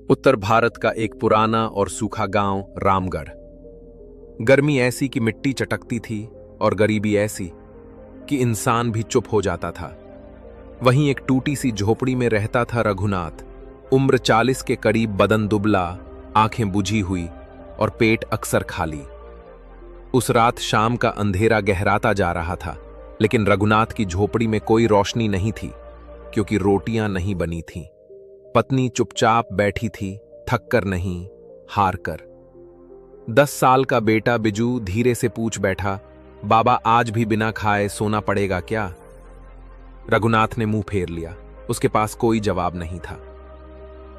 उत्तर भारत का एक पुराना और सूखा गांव रामगढ़। गर्मी ऐसी कि मिट्टी चटकती थी और गरीबी ऐसी कि इंसान भी चुप हो जाता था। वहीं एक टूटी सी झोपड़ी में रहता था रघुनाथ। उम्र 40 के करीब, बदन दुबला, आंखें बुझी हुई और पेट अक्सर खाली। उस रात शाम का अंधेरा गहराता जा रहा था, लेकिन रघुनाथ की झोपड़ी में कोई रोशनी नहीं थी, क्योंकि रोटियां नहीं बनी थीं। पत्नी चुपचाप बैठी थी, थक कर नहीं, हार कर। 10 साल का बेटा बिजू धीरे से पूछ बैठा, बाबा आज भी बिना खाए सोना पड़ेगा क्या? रघुनाथ ने मुंह फेर लिया। उसके पास कोई जवाब नहीं था।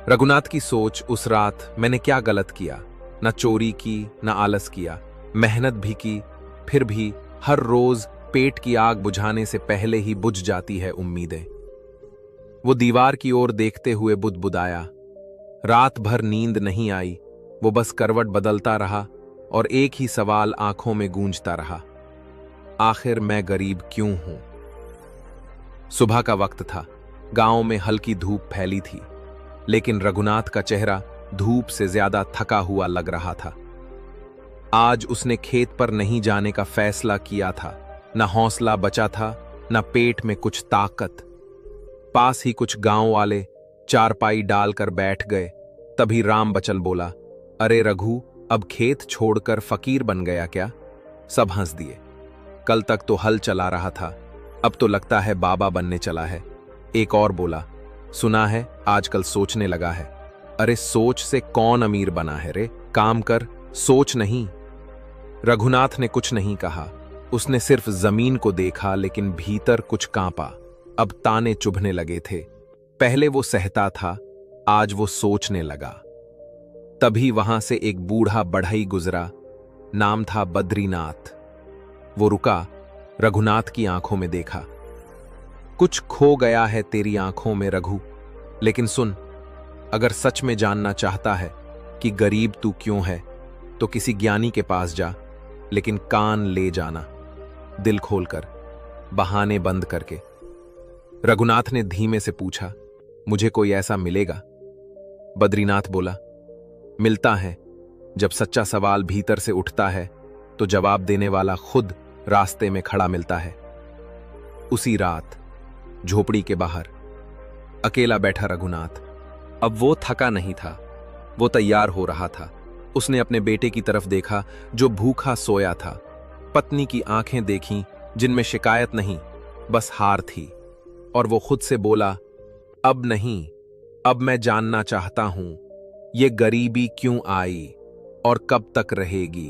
रघुनाथ की सोच उस रात, मैंने क्या गलत किया? न चोरी की, न आलस किया, मेहनत भी की, फिर भी हर रोज पेट की आग बुझाने से पहले ही बुझ जाती है उम्मीदें। वो दीवार की ओर देखते हुए बुदबुदाया। रात भर नींद नहीं आई। वो बस करवट बदलता रहा और एक ही सवाल आंखों में गूंजता रहा, आखिर मैं गरीब क्यों हूं? सुबह का वक्त था। गांव में हल्की धूप फैली थी, लेकिन रघुनाथ का चेहरा धूप से ज्यादा थका हुआ लग रहा था। आज उसने खेत पर नहीं जाने का फैसला किया था। न हौसला बचा था, न पेट में कुछ ताकत। पास ही कुछ गांव वाले चारपाई डालकर बैठ गए। तभी राम बचन बोला, अरे रघु, अब खेत छोड़कर फकीर बन गया क्या? सब हंस दिए। कल तक तो हल चला रहा था, अब तो लगता है बाबा बनने चला है। एक और बोला, सुना है आजकल सोचने लगा है। अरे सोच से कौन अमीर बना है रे? काम कर, सोच नहीं। रघुनाथ ने कुछ नहीं कहा। उसने सिर्फ जमीन को देखा, लेकिन भीतर कुछ कांपा। अब ताने चुभने लगे थे। पहले वो सहता था, आज वो सोचने लगा। तभी वहां से एक बूढ़ा बढ़ई गुजरा। नाम था बद्रीनाथ। वो रुका, रघुनाथ की आंखों में देखा। कुछ खो गया है तेरी आंखों में रघु, लेकिन सुन, अगर सच में जानना चाहता है कि गरीब तू क्यों है, तो किसी ज्ञानी के पास जा, लेकिन कान ले जाना, दिल खोलकर, बहाने बंद करके। रघुनाथ ने धीमे से पूछा, मुझे कोई ऐसा मिलेगा? बद्रीनाथ बोला, मिलता है। जब सच्चा सवाल भीतर से उठता है, तो जवाब देने वाला खुद रास्ते में खड़ा मिलता है। उसी रात झोपड़ी के बाहर अकेला बैठा रघुनाथ। अब वो थका नहीं था, वो तैयार हो रहा था। उसने अपने बेटे की तरफ देखा, जो भूखा सोया था। पत्नी की आंखें देखीं, जिनमें शिकायत नहीं, बस हार थी। और वो खुद से बोला, अब नहीं, अब मैं जानना चाहता हूं, ये गरीबी क्यों आई और कब तक रहेगी?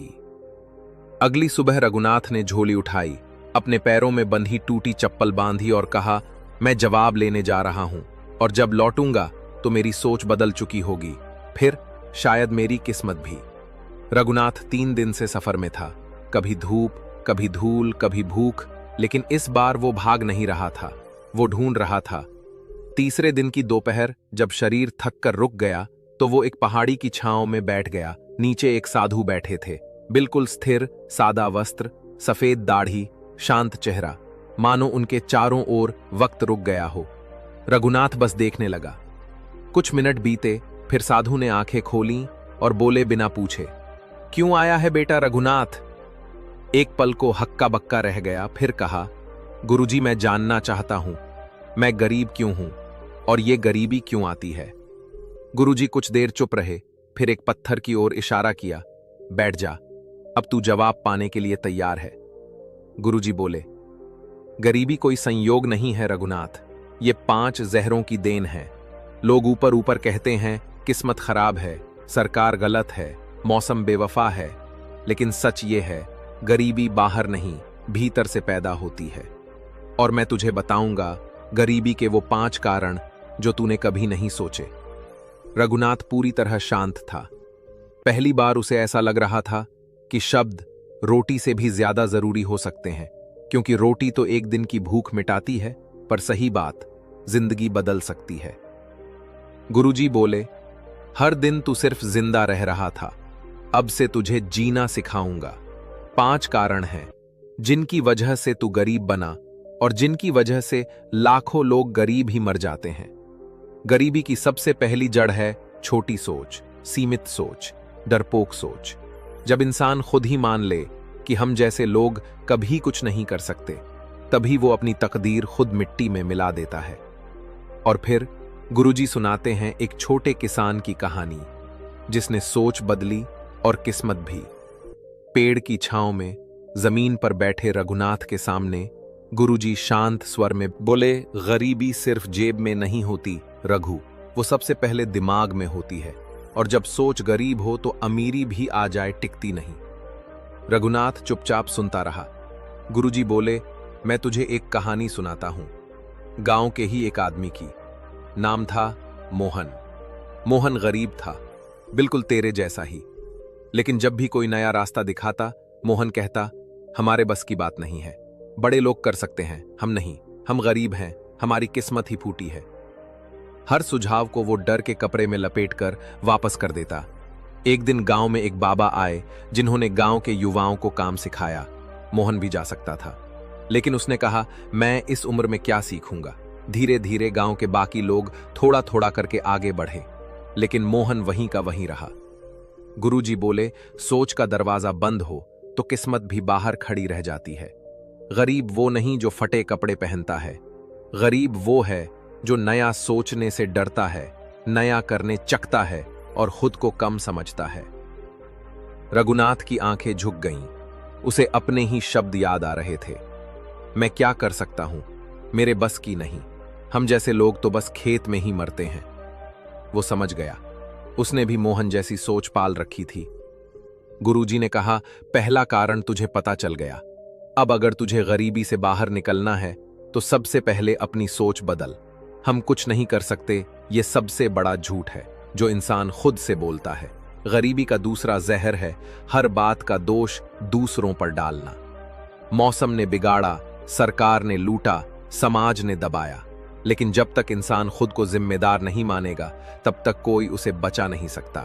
अगली सुबह रघुनाथ ने झोली उठाई, अपने पैरों में बंधी टूटी चप्पल बांधी और कहा, मैं जवाब लेने जा रहा हूं, और जब लौटूंगा तो मेरी सोच बदल चुकी होगी, फिर शायद मेरी किस्मत भी। रघुनाथ 3 दिन से सफर में था। कभी धूप, कभी धूल, कभी भूख, लेकिन इस बार वो भाग नहीं रहा था, वो ढूंढ रहा था। तीसरे दिन की दोपहर जब शरीर थक कर रुक गया, तो वो एक पहाड़ी की छांव में बैठ गया। नीचे एक साधु बैठे थे, बिल्कुल स्थिर, सादा वस्त्र, सफेद दाढ़ी, शांत चेहरा, मानो उनके चारों ओर वक्त रुक गया हो। रघुनाथ बस देखने लगा। कुछ मिनट बीते, फिर साधु ने आंखें खोलीं और बोले बिना पूछे, क्यों आया है बेटा रघुनाथ? एक पल को हक्का बक्का रह गया, फिर कहा, गुरुजी, मैं जानना चाहता हूं, मैं गरीब क्यों हूं और ये गरीबी क्यों आती है? गुरुजी कुछ देर चुप रहे, फिर एक पत्थर की ओर इशारा किया, बैठ जा, अब तू जवाब पाने के लिए तैयार है। गुरुजी बोले, गरीबी कोई संयोग नहीं है रघुनाथ, ये 5 जहरों की देन है। लोग ऊपर ऊपर कहते हैं किस्मत खराब है, सरकार गलत है, मौसम बेवफा है, लेकिन सच ये है, गरीबी बाहर नहीं, भीतर से पैदा होती है। और मैं तुझे बताऊंगा गरीबी के वो 5 कारण जो तूने कभी नहीं सोचे। रघुनाथ पूरी तरह शांत था। पहली बार उसे ऐसा लग रहा था कि शब्द रोटी से भी ज्यादा जरूरी हो सकते हैं, क्योंकि रोटी तो एक दिन की भूख मिटाती है, पर सही बात जिंदगी बदल सकती है। गुरुजी बोले, हर दिन तू सिर्फ जिंदा रह रहा था, अब से तुझे जीना सिखाऊंगा। 5 कारण हैं जिनकी वजह से तू गरीब बना और जिनकी वजह से लाखों लोग गरीब ही मर जाते हैं। गरीबी की सबसे पहली जड़ है छोटी सोच, सीमित सोच, डरपोक सोच। जब इंसान खुद ही मान ले कि हम जैसे लोग कभी कुछ नहीं कर सकते, तभी वो अपनी तकदीर खुद मिट्टी में मिला देता है। और फिर गुरुजी सुनाते हैं एक छोटे किसान की कहानी, जिसने सोच बदली और किस्मत भी। पेड़ की छांव में जमीन पर बैठे रघुनाथ के सामने गुरुजी शांत स्वर में बोले, गरीबी सिर्फ जेब में नहीं होती रघु, वो सबसे पहले दिमाग में होती है, और जब सोच गरीब हो तो अमीरी भी आ जाए टिकती नहीं। रघुनाथ चुपचाप सुनता रहा। गुरुजी बोले, मैं तुझे एक कहानी सुनाता हूं, गांव के ही एक आदमी की। नाम था मोहन। मोहन गरीब था, बिल्कुल तेरे जैसा ही। लेकिन जब भी कोई नया रास्ता दिखाता, मोहन कहता, हमारे बस की बात नहीं है, बड़े लोग कर सकते हैं, हम नहीं, हम गरीब हैं, हमारी किस्मत ही फूटी है। हर सुझाव को वो डर के कपड़े में लपेटकर वापस कर देता। एक दिन गांव में एक बाबा आए, जिन्होंने गांव के युवाओं को काम सिखाया। मोहन भी जा सकता था, लेकिन उसने कहा, मैं इस उम्र में क्या सीखूंगा। धीरे धीरे गांव के बाकी लोग थोड़ा थोड़ा करके आगे बढ़े, लेकिन मोहन वहीं का वहीं रहा। गुरुजी बोले, सोच का दरवाजा बंद हो तो किस्मत भी बाहर खड़ी रह जाती है। गरीब वो नहीं जो फटे कपड़े पहनता है, गरीब वो है जो नया सोचने से डरता है, नया करने चकता है और खुद को कम समझता है। रघुनाथ की आंखें झुक गईं, उसे अपने ही शब्द याद आ रहे थे। मैं क्या कर सकता हूं, मेरे बस की नहीं, हम जैसे लोग तो बस खेत में ही मरते हैं। वो समझ गया, उसने भी मोहन जैसी सोच पाल रखी थी। गुरुजी ने कहा, पहला कारण तुझे पता चल गया। अब अगर तुझे गरीबी से बाहर निकलना है तो सबसे पहले अपनी सोच बदल। हम कुछ नहीं कर सकते, ये सबसे बड़ा झूठ है जो इंसान खुद से बोलता है। गरीबी का दूसरा जहर है हर बात का दोष दूसरों पर डालना। मौसम ने बिगाड़ा, सरकार ने लूटा, समाज ने दबाया, लेकिन जब तक इंसान खुद को जिम्मेदार नहीं मानेगा, तब तक कोई उसे बचा नहीं सकता।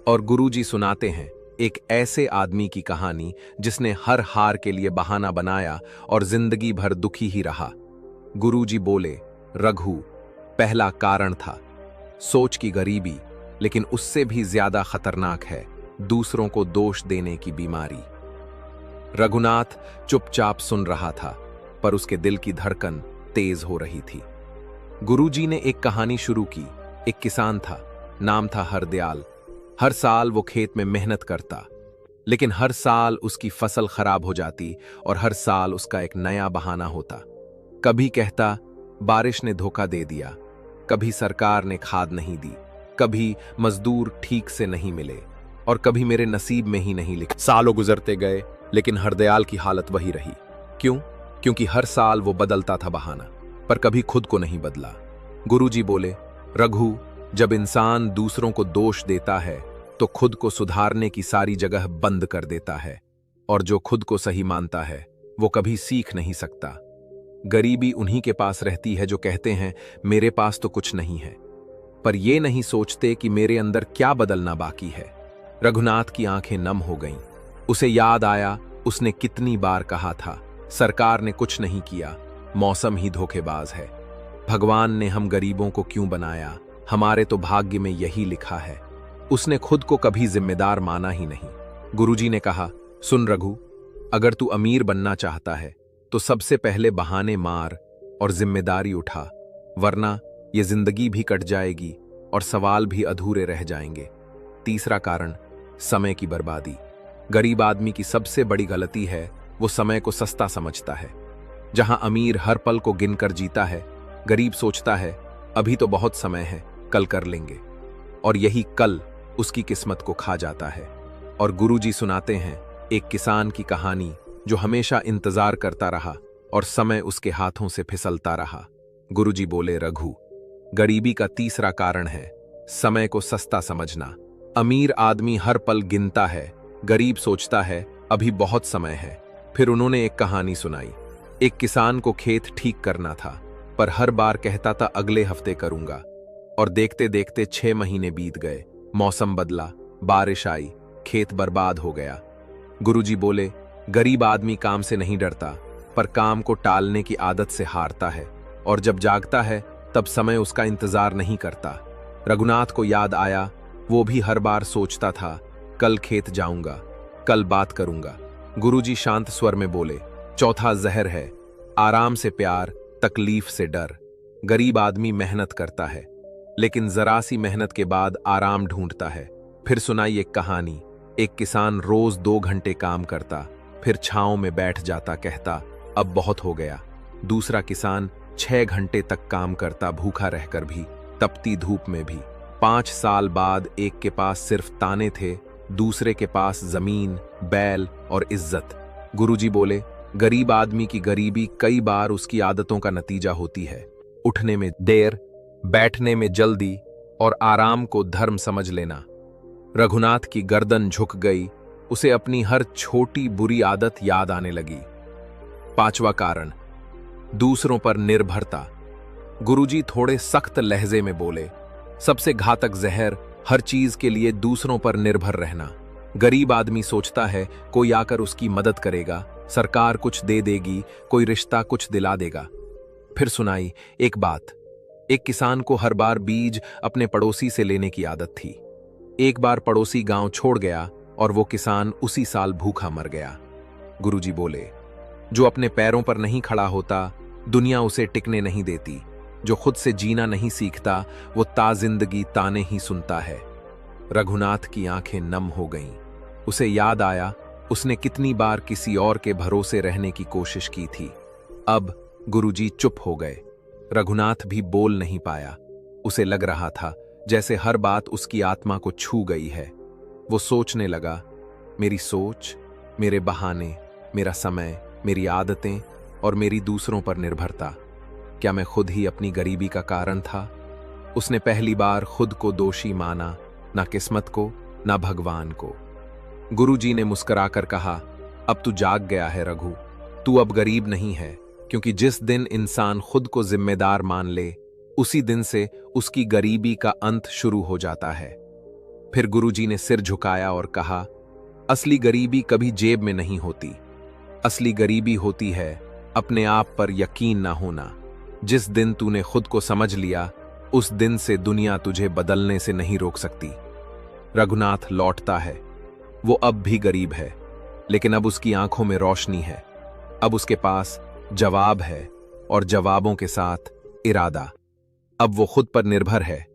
और गुरुजी सुनाते हैं एक ऐसे आदमी की कहानी जिसने हर हार के लिए बहाना बनाया और जिंदगी भर दुखी ही रहा। गुरुजी बोले, रघु, पहला कारण था सोच की गरीबी, लेकिन उससे भी ज्यादा खतरनाक है दूसरों को दोष देने की बीमारी। रघुनाथ चुपचाप सुन रहा था, पर उसके दिल की धड़कन तेज हो रही थी। गुरुजी ने एक कहानी शुरू की। एक किसान था, नाम था हरदयाल। हर साल वो खेत में मेहनत करता, लेकिन हर साल उसकी फसल खराब हो जाती और हर साल उसका एक नया बहाना होता। कभी कहता, बारिश ने धोखा दे दिया, कभी सरकार ने खाद नहीं दी, कभी मजदूर ठीक से नहीं मिले, और कभी मेरे नसीब में ही नहीं लिखा। सालों गुजरते गए, लेकिन हरदयाल की हालत वही रही। क्यों? क्योंकि हर साल वो बदलता था बहाना, पर कभी खुद को नहीं बदला। गुरुजी बोले, रघु, जब इंसान दूसरों को दोष देता है तो खुद को सुधारने की सारी जगह बंद कर देता है, और जो खुद को सही मानता है वो कभी सीख नहीं सकता। गरीबी उन्हीं के पास रहती है जो कहते हैं, मेरे पास तो कुछ नहीं है, पर ये नहीं सोचते कि मेरे अंदर क्या बदलना बाकी है। रघुनाथ की आंखें नम हो गईं। उसे याद आया, उसने कितनी बार कहा था, सरकार ने कुछ नहीं किया, मौसम ही धोखेबाज है। भगवान ने हम गरीबों को क्यों बनाया, हमारे तो भाग्य में यही लिखा है। उसने खुद को कभी जिम्मेदार माना ही नहीं। गुरुजी ने कहा, सुन रघु, अगर तू अमीर बनना चाहता है तो सबसे पहले बहाने मार और जिम्मेदारी उठा, वरना ये जिंदगी भी कट जाएगी और सवाल भी अधूरे रह जाएंगे। तीसरा कारण, समय की बर्बादी। गरीब आदमी की सबसे बड़ी गलती है वो समय को सस्ता समझता है। जहां अमीर हर पल को गिनकर जीता है, गरीब सोचता है अभी तो बहुत समय है, कल कर लेंगे, और यही कल उसकी किस्मत को खा जाता है। और गुरुजी सुनाते हैं एक किसान की कहानी जो हमेशा इंतजार करता रहा और समय उसके हाथों से फिसलता रहा। गुरुजी बोले, रघु, गरीबी का तीसरा कारण है समय को सस्ता समझना। अमीर आदमी हर पल गिनता है, गरीब सोचता है अभी बहुत समय है। फिर उन्होंने एक कहानी सुनाई। एक किसान को खेत ठीक करना था, पर हर बार कहता था अगले हफ्ते करूंगा, और देखते देखते 6 महीने बीत गए। मौसम बदला, बारिश आई, खेत बर्बाद हो गया। गुरुजी बोले, गरीब आदमी काम से नहीं डरता, पर काम को टालने की आदत से हारता है, और जब जागता है तब समय उसका इंतजार नहीं करता। रघुनाथ को याद आया, वो भी हर बार सोचता था, कल खेत जाऊंगा, कल बात करूंगा। गुरुजी शांत स्वर में बोले, चौथा जहर है, आराम से प्यार, तकलीफ से डर। गरीब आदमी मेहनत करता है, लेकिन जरा सी मेहनत के बाद आराम ढूंढता है। फिर सुनाई एक कहानी। एक किसान रोज 2 घंटे काम करता, फिर छांव में बैठ जाता, कहता अब बहुत हो गया। दूसरा किसान 6 घंटे तक काम करता, भूखा रहकर भी, तपती धूप में भी। 5 साल बाद एक के पास सिर्फ ताने थे, दूसरे के पास जमीन, बैल और इज्जत। गुरुजी बोले, गरीब आदमी की गरीबी कई बार उसकी आदतों का नतीजा होती है। उठने में देर, बैठने में जल्दी और आराम को धर्म समझ लेना। रघुनाथ की गर्दन झुक गई, उसे अपनी हर छोटी बुरी आदत याद आने लगी। 5वां कारण, दूसरों पर निर्भरता। गुरुजी थोड़े सख्त लहजे में बोले, सबसे घातक जहर हर चीज के लिए दूसरों पर निर्भर रहना। गरीब आदमी सोचता है कोई आकर उसकी मदद करेगा, सरकार कुछ दे देगी, कोई रिश्ता कुछ दिला देगा। फिर सुनाई एक बात। एक किसान को हर बार बीज अपने पड़ोसी से लेने की आदत थी। एक बार पड़ोसी गांव छोड़ गया और वो किसान उसी साल भूखा मर गया। गुरुजी बोले, जो अपने पैरों पर नहीं खड़ा होता, दुनिया उसे टिकने नहीं देती। जो खुद से जीना नहीं सीखता, वो ताजिंदगी ताने ही सुनता है। रघुनाथ की आंखें नम हो गईं। उसे याद आया, उसने कितनी बार किसी और के भरोसे रहने की कोशिश की थी। अब गुरुजी चुप हो गए। रघुनाथ भी बोल नहीं पाया। उसे लग रहा था जैसे हर बात उसकी आत्मा को छू गई है। वो सोचने लगा, मेरी सोच, मेरे बहाने, मेरा समय, मेरी आदतें और मेरी दूसरों पर निर्भरता, क्या मैं खुद ही अपनी गरीबी का कारण था? उसने पहली बार खुद को दोषी माना, ना किस्मत को, ना भगवान को। गुरुजी ने मुस्कुराकर कहा, अब तू जाग गया है रघु, तू अब गरीब नहीं है, क्योंकि जिस दिन इंसान खुद को जिम्मेदार मान ले, उसी दिन से उसकी गरीबी का अंत शुरू हो जाता है। फिर गुरुजी ने सिर झुकाया और कहा, असली गरीबी कभी जेब में नहीं होती। असली गरीबी होती है अपने आप पर यकीन ना होना। जिस दिन तूने खुद को समझ लिया, उस दिन से दुनिया तुझे बदलने से नहीं रोक सकती। रघुनाथ लौटता है। वो अब भी गरीब है, लेकिन अब उसकी आंखों में रोशनी है। अब उसके पास जवाब है और जवाबों के साथ इरादा। अब वो खुद पर निर्भर है,